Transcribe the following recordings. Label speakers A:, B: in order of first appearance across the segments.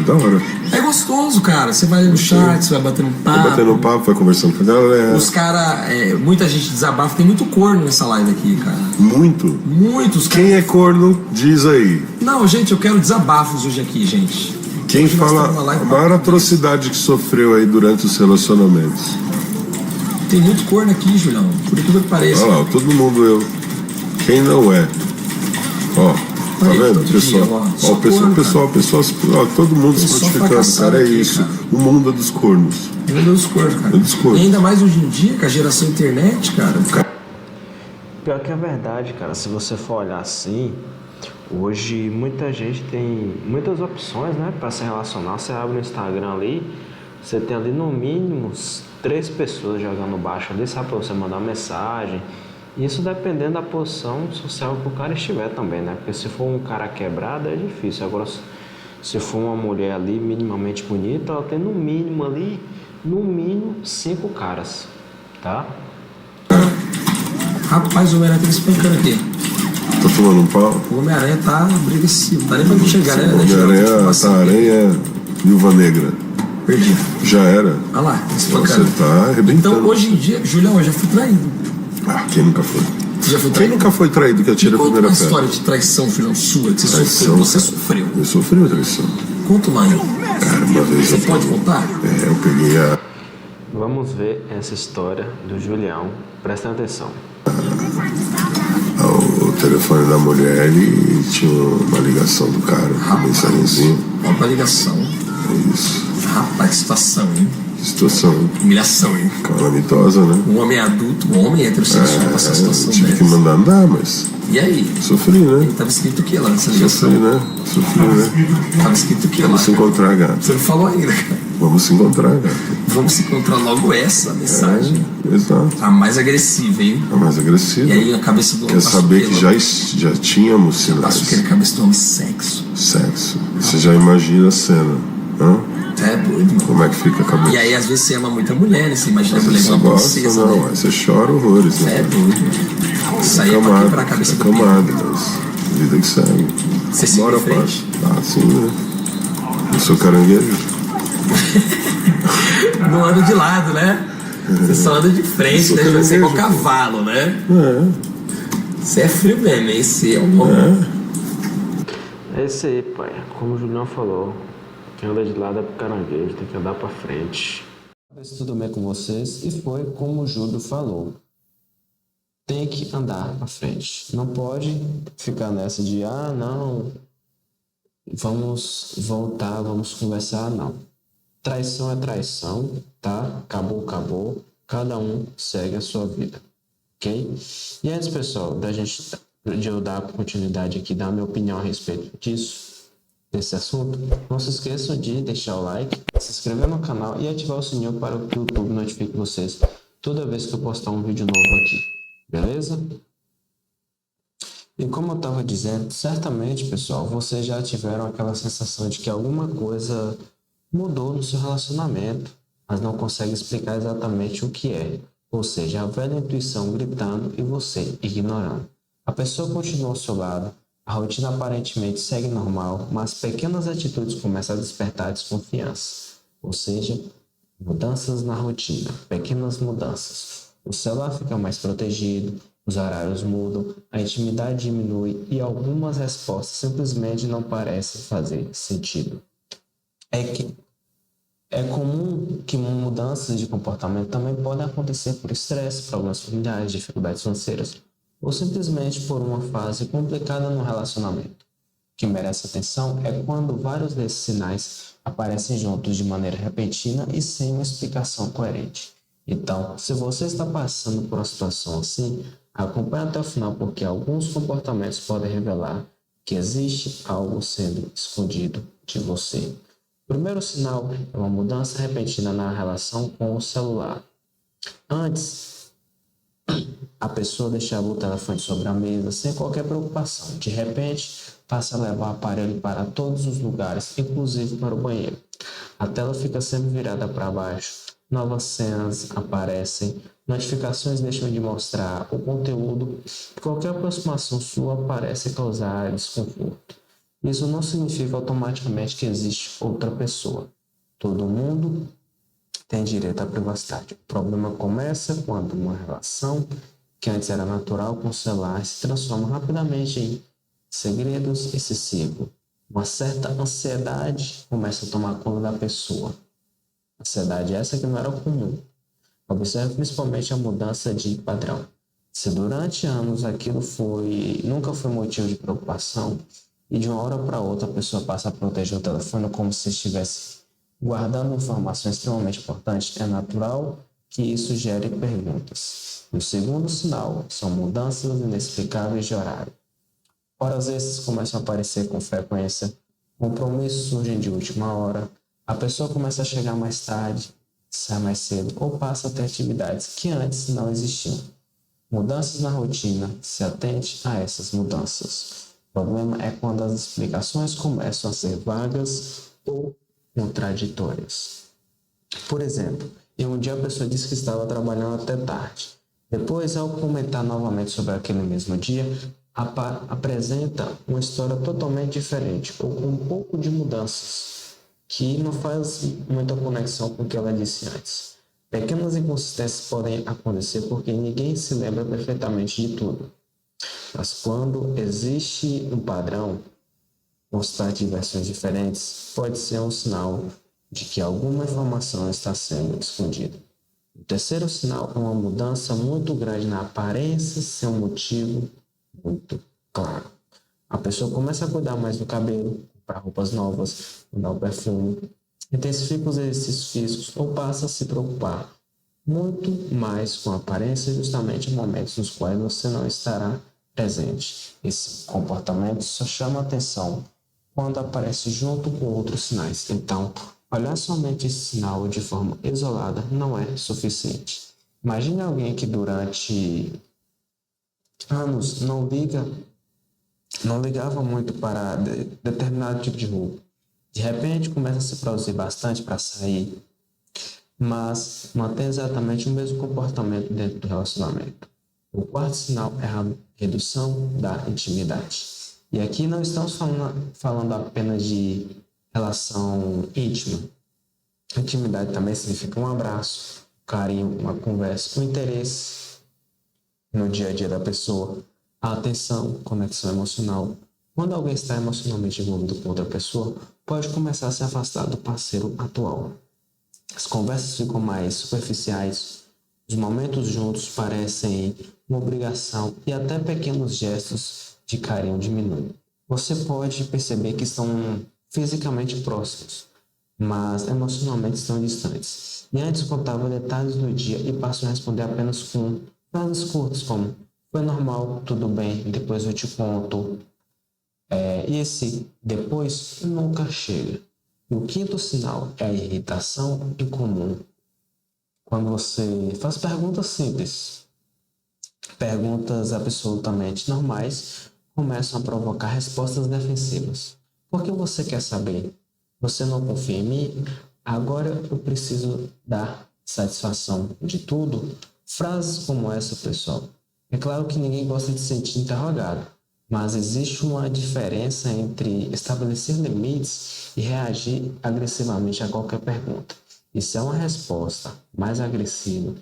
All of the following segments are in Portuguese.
A: maneiro, da hora.
B: É gostoso, cara. Você vai no chat, você vai batendo papo.
A: Vai batendo papo, vai conversando com a galera.
B: Os caras, muita gente desabafa. Tem muito corno nessa live aqui, cara.
A: Muito?
B: Muitos.
A: Quem é corno, diz aí.
B: Não, gente, eu quero desabafos hoje aqui, gente.
A: Quem
B: hoje
A: fala a maior atrocidade que sofreu aí durante os relacionamentos?
B: Tem muito corno aqui, Julião. Por incrível que pareça.
A: Olha lá, todo mundo eu. Quem não é? Ó, tá vendo, pessoal? Ó, pessoal, todo mundo se modificando, cara, é isso. Cara. O mundo é dos cornos.
B: O mundo é dos cornos, cara.
A: É dos cornos.
B: E ainda mais hoje em dia, com a geração internet, cara.
C: Pior que é verdade, cara. Se você for olhar assim, hoje muita gente tem muitas opções, né, pra se relacionar. Você abre o Instagram ali, você tem ali no mínimo 3 pessoas jogando baixo ali, sabe, pra você mandar mensagem. Isso dependendo da posição social que o cara estiver também, né? Porque se for um cara quebrado é difícil. Agora, se for uma mulher ali minimamente bonita, ela tem no mínimo 5 caras, tá?
B: Rapaz, o Homem-Aranha tá me espancando aqui.
A: Tá tomando um pau?
B: O Homem-Aranha tá agressivo. Tá nem pra me chegar, né?
A: O Homem-Aranha tá aranha Viúva Negra.
B: Perdi.
A: Já era.
B: Olha lá, me espancando.
A: Você tá arrebentando.
B: Então, hoje em dia, Julião, eu já fui traído.
A: Quem nunca foi?
B: Já foi traído?
A: Quem nunca foi traído que atira a primeira pedra?
B: Conta uma história de traição, Julião, sua, que você sofreu.
A: Eu sofri uma traição.
B: Conta uma aí.
A: Cara, uma vez
B: você pode contar?
A: Eu peguei a...
C: Vamos ver essa história do Julião. Presta atenção.
A: O telefone da mulher e tinha uma ligação do cara, uma mensagenzinha.
B: Uma ligação.
A: É isso.
B: Rapaz, que situação, hein?
A: Que situação.
B: Humilhação, hein?
A: Calamitosa, né?
B: Um homem adulto, um homem heterossexual passar a situação
A: tive
B: dessa.
A: que mandar andar, mas...
B: E aí?
A: Sofri, né?
B: Tava escrito o que lá nessa ligação?
A: Sofri, né?
B: Tava escrito o que lá?
A: Vamos se encontrar, gato.
B: Você não falou ainda, cara.
A: Vamos se encontrar, gato.
B: Vamos se encontrar logo essa mensagem.
A: Exato.
B: A mais agressiva, hein?
A: A mais agressiva.
B: E aí a cabeça do homem.
A: Quer saber que já tínhamos sinais.
B: Acho que a cabeça do homem sexo.
A: Sexo. Você já imagina a cena. Hã?
B: É doido, mano.
A: Como é que fica a cabeça?
B: E aí, às vezes, você ama muita mulher, né? Você imagina a mulher
A: você
B: com uma
A: gosta,
B: princesa,
A: não,
B: né?
A: aí você chora horrores, né?
B: É doido. Isso aí é pra quebrar a cabeça do
A: camada, mas vida que segue.
B: Você se
A: Bora,
B: frente?
A: sim, né? Eu sou caranguejo.
B: Não anda de lado, né? Você só anda de frente, né? Você é igual cavalo, né? Você é frio mesmo, esse é o nome.
C: É esse aí, pai. Como o Julião falou, quem anda de lado é pro caranguejo, tem que andar pra frente. Tudo bem com vocês? E foi como o Júlio falou. Tem que andar pra frente. Não pode ficar nessa de, não, vamos voltar, vamos conversar, não. Traição é traição, tá? Acabou. Cada um segue a sua vida, ok? E antes, pessoal, de eu dar continuidade aqui, dar a minha opinião a respeito desse assunto, não se esqueçam de deixar o like, se inscrever no canal e ativar o sininho para que o YouTube notifique vocês toda vez que eu postar um vídeo novo aqui, beleza? E como eu estava dizendo, certamente, pessoal, vocês já tiveram aquela sensação de que alguma coisa mudou no seu relacionamento, mas não consegue explicar exatamente o que é. Ou seja, a velha intuição gritando e você ignorando. A pessoa continua ao seu lado, a rotina aparentemente segue normal, mas pequenas atitudes começam a despertar desconfiança. Ou seja, mudanças na rotina, pequenas mudanças. O celular fica mais protegido, os horários mudam, a intimidade diminui e algumas respostas simplesmente não parecem fazer sentido. É comum que mudanças de comportamento também podem acontecer por estresse, problemas familiares, dificuldades financeiras, ou simplesmente por uma fase complicada no relacionamento. O que merece atenção é quando vários desses sinais aparecem juntos de maneira repentina e sem uma explicação coerente. Então, se você está passando por uma situação assim, acompanhe até o final porque alguns comportamentos podem revelar que existe algo sendo escondido de você. O primeiro sinal é uma mudança repentina na relação com o celular. Antes, a pessoa deixava o telefone sobre a mesa sem qualquer preocupação. De repente, passa a levar o aparelho para todos os lugares, inclusive para o banheiro. A tela fica sempre virada para baixo, novas cenas aparecem, notificações deixam de mostrar o conteúdo e qualquer aproximação sua parece causar desconforto. Isso não significa automaticamente que existe outra pessoa. Todo mundo tem direito à privacidade. O problema começa quando uma relação que antes era natural com o celular se transforma rapidamente em segredos excessivos. Uma certa ansiedade começa a tomar conta da pessoa. Ansiedade essa que não era comum. Observe principalmente a mudança de padrão. Se durante anos aquilo nunca foi motivo de preocupação, e de uma hora para outra a pessoa passa a proteger o telefone como se estivesse guardando informação extremamente importante, é natural que isso gere perguntas. O segundo sinal são mudanças inexplicáveis de horário. Horas extras começam a aparecer com frequência, compromissos surgem de última hora, a pessoa começa a chegar mais tarde, sai mais cedo ou passa a ter atividades que antes não existiam. Mudanças na rotina, se atente a essas mudanças. O problema é quando as explicações começam a ser vagas ou contraditórias. Por exemplo, em um dia a pessoa disse que estava trabalhando até tarde. Depois, ao comentar novamente sobre aquele mesmo dia, apresenta uma história totalmente diferente ou com um pouco de mudanças, que não faz muita conexão com o que ela disse antes. Pequenas inconsistências podem acontecer porque ninguém se lembra perfeitamente de tudo. Mas quando existe um padrão constante de versões diferentes, pode ser um sinal de que alguma informação está sendo escondida. O terceiro sinal é uma mudança muito grande na aparência sem um motivo muito claro. A pessoa começa a cuidar mais do cabelo, comprar roupas novas, mudar o perfume, intensifica os exercícios físicos ou passa a se preocupar muito mais com a aparência justamente em momentos nos quais você não estará presente. Esse comportamento só chama atenção quando aparece junto com outros sinais. Então, olhar somente esse sinal de forma isolada não é suficiente. Imagine alguém que durante anos não ligava muito para determinado tipo de roupa. De repente começa a se produzir bastante para sair, mas mantém exatamente o mesmo comportamento dentro do relacionamento. O quarto sinal é a redução da intimidade. E aqui não estamos falando apenas de relação íntima. Intimidade também significa um abraço, carinho, uma conversa, um interesse no dia a dia da pessoa, a atenção, conexão emocional. Quando alguém está emocionalmente envolvido com outra pessoa, pode começar a se afastar do parceiro atual. As conversas ficam mais superficiais, os momentos juntos parecem uma obrigação e até pequenos gestos de carinho diminuem. Você pode perceber que estão fisicamente próximos, mas emocionalmente estão distantes. E antes contava detalhes do dia e passam a responder apenas com frases curtas como "foi normal, tudo bem, depois eu te conto". E esse depois nunca chega. E o quinto sinal é a irritação incomum. Quando você faz perguntas simples, perguntas absolutamente normais, começam a provocar respostas defensivas. Por que você quer saber? Você não confia em mim? Agora eu preciso dar satisfação de tudo? Frases como essa, pessoal. É claro que ninguém gosta de se sentir interrogado, mas existe uma diferença entre estabelecer limites e reagir agressivamente a qualquer pergunta. E se é uma resposta mais agressiva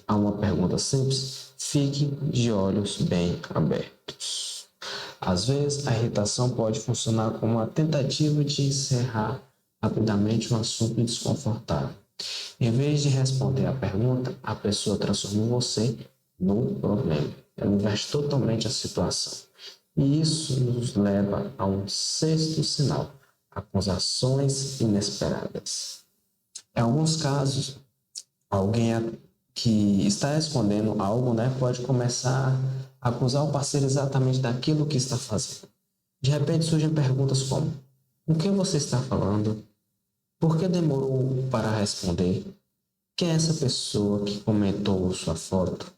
C: a uma pergunta simples, fique de olhos bem abertos. Às vezes, a irritação pode funcionar como uma tentativa de encerrar rapidamente um assunto desconfortável. Em vez de responder à pergunta, a pessoa transforma você no problema. Ela inverte totalmente a situação. E isso nos leva a um sexto sinal: acusações inesperadas. Em alguns casos, alguém que está escondendo algo, pode começar a acusar o parceiro exatamente daquilo que está fazendo. De repente surgem perguntas como: o que você está falando? Por que demorou para responder? Quem é essa pessoa que comentou sua foto?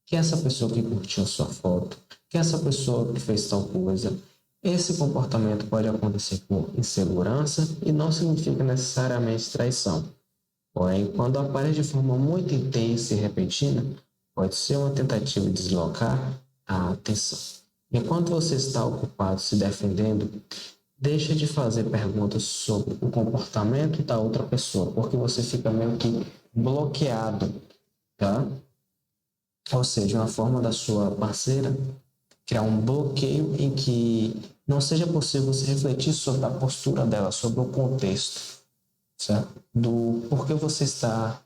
C: Quem é essa pessoa que curtiu sua foto? Quem é essa pessoa que fez tal coisa? Esse comportamento pode acontecer por insegurança e não significa necessariamente traição. Porém, quando aparece de forma muito intensa e repentina, pode ser uma tentativa de deslocar a atenção. Enquanto você está ocupado se defendendo, deixa de fazer perguntas sobre o comportamento da outra pessoa, porque você fica meio que bloqueado, tá? Ou seja, uma forma da sua parceira criar um bloqueio em que não seja possível você refletir sobre a postura dela, sobre o contexto, certo? Do porquê você está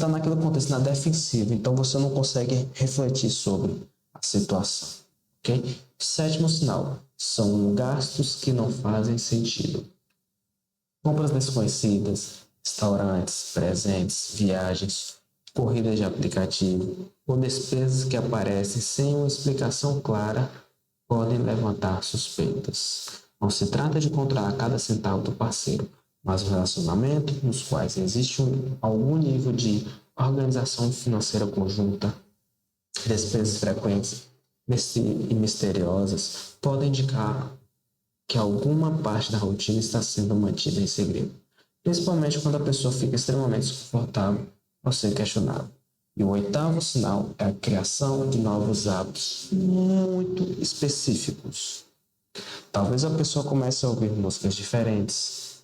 C: naquele contexto na defensiva, então você não consegue refletir sobre a situação, ok? Sétimo sinal, são gastos que não fazem sentido. Compras desconhecidas, restaurantes, presentes, viagens, corridas de aplicativo ou despesas que aparecem sem uma explicação clara podem levantar suspeitas. Não se trata de controlar cada centavo do parceiro, mas um relacionamento nos quais existe algum nível de organização financeira conjunta, despesas frequentes e misteriosas podem indicar que alguma parte da rotina está sendo mantida em segredo, principalmente quando a pessoa fica extremamente desconfortável ao ser questionada. E o oitavo sinal é a criação de novos hábitos muito específicos. Talvez a pessoa comece a ouvir músicas diferentes,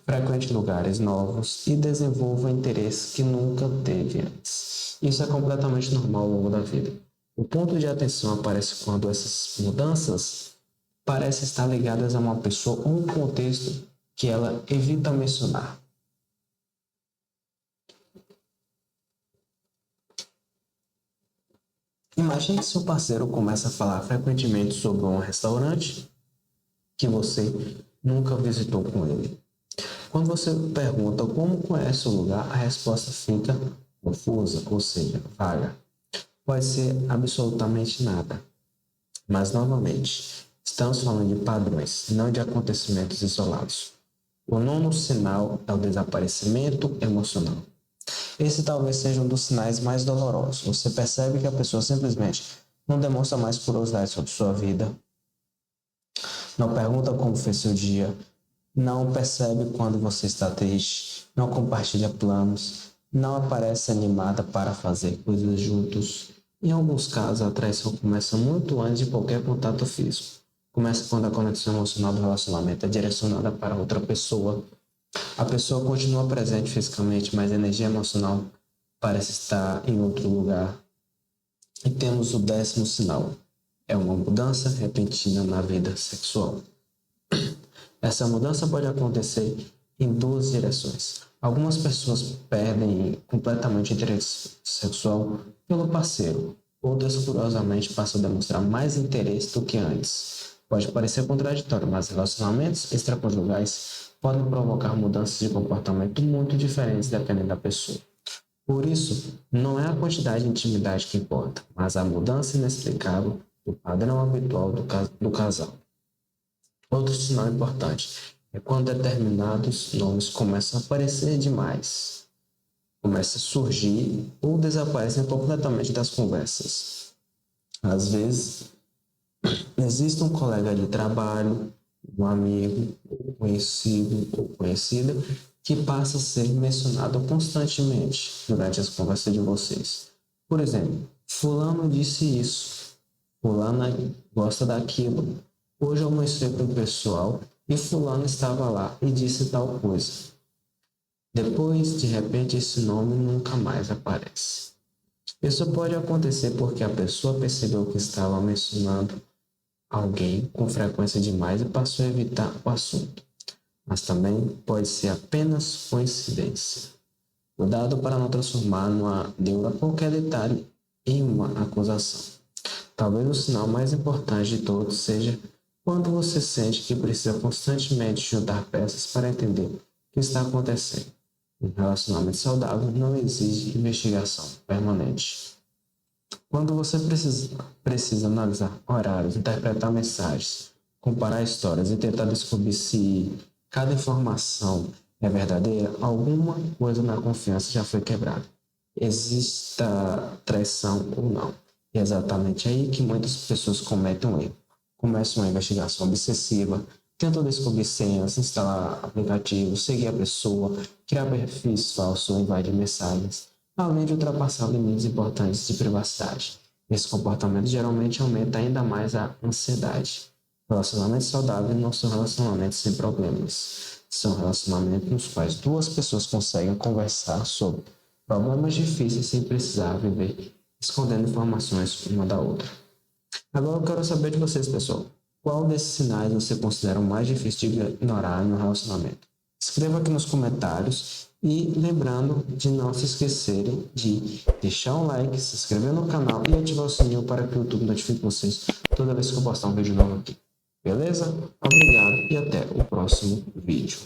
C: frequente lugares novos e desenvolva interesses que nunca teve antes. Isso é completamente normal ao longo da vida. O ponto de atenção aparece quando essas mudanças parecem estar ligadas a uma pessoa ou um contexto que ela evita mencionar. Imagine que seu parceiro começa a falar frequentemente sobre um restaurante que você nunca visitou com ele. Quando você pergunta como conhece o lugar, a resposta fica confusa, ou seja, vaga. Pode ser absolutamente nada. Mas, novamente, estamos falando de padrões, não de acontecimentos isolados. O nono sinal é o desaparecimento emocional. Esse talvez seja um dos sinais mais dolorosos. Você percebe que a pessoa simplesmente não demonstra mais curiosidade sobre sua vida, não pergunta como foi seu dia, não percebe quando você está triste, não compartilha planos, não aparece animada para fazer coisas juntos. Em alguns casos, a traição começa muito antes de qualquer contato físico. Começa quando a conexão emocional do relacionamento é direcionada para outra pessoa. A pessoa continua presente fisicamente, mas a energia emocional parece estar em outro lugar. E temos o 10º sinal. É uma mudança repentina na vida sexual. Essa mudança pode acontecer em duas direções. Algumas pessoas perdem completamente o interesse sexual pelo parceiro. Outras, curiosamente, passam a demonstrar mais interesse do que antes. Pode parecer contraditório, mas relacionamentos extraconjugais podem provocar mudanças de comportamento muito diferentes dependendo da pessoa. Por isso, não é a quantidade de intimidade que importa, mas a mudança inexplicável do padrão habitual do casal. Outro sinal importante é quando determinados nomes começam a aparecer demais, começam a surgir ou desaparecem completamente das conversas. Às vezes, existe um colega de trabalho, um amigo, um conhecido ou conhecida que passa a ser mencionado constantemente durante as conversas de vocês. Por exemplo, fulano disse isso, fulana gosta daquilo, hoje eu mostrei para o pessoal e fulano estava lá e disse tal coisa. Depois, de repente, esse nome nunca mais aparece. Isso pode acontecer porque a pessoa percebeu que estava mencionando alguém com frequência demais e passou a evitar o assunto. Mas também pode ser apenas coincidência. Cuidado para não transformar numa neura qualquer detalhe em uma acusação. Talvez o sinal mais importante de todos seja quando você sente que precisa constantemente juntar peças para entender o que está acontecendo. Um relacionamento saudável não exige investigação permanente. Quando você precisa analisar horários, interpretar mensagens, comparar histórias e tentar descobrir se cada informação é verdadeira, alguma coisa na confiança já foi quebrada. Exista traição ou não. É exatamente aí que muitas pessoas cometem um erro. Começam uma investigação obsessiva, tentam descobrir senhas, instalar aplicativos, seguir a pessoa, criar perfis falsos ou invadir mensagens, além de ultrapassar limites importantes de privacidade. Esse comportamento geralmente aumenta ainda mais a ansiedade. Relacionamentos saudáveis não são relacionamentos sem problemas. São relacionamentos nos quais duas pessoas conseguem conversar sobre problemas difíceis sem precisar viver escondendo informações uma da outra. Agora eu quero saber de vocês, pessoal. Qual desses sinais você considera o mais difícil de ignorar no relacionamento? Escreva aqui nos comentários e lembrando de não se esquecerem de deixar um like, se inscrever no canal e ativar o sininho para que o YouTube notifique vocês toda vez que eu postar um vídeo novo aqui. Beleza? Obrigado e até o próximo vídeo.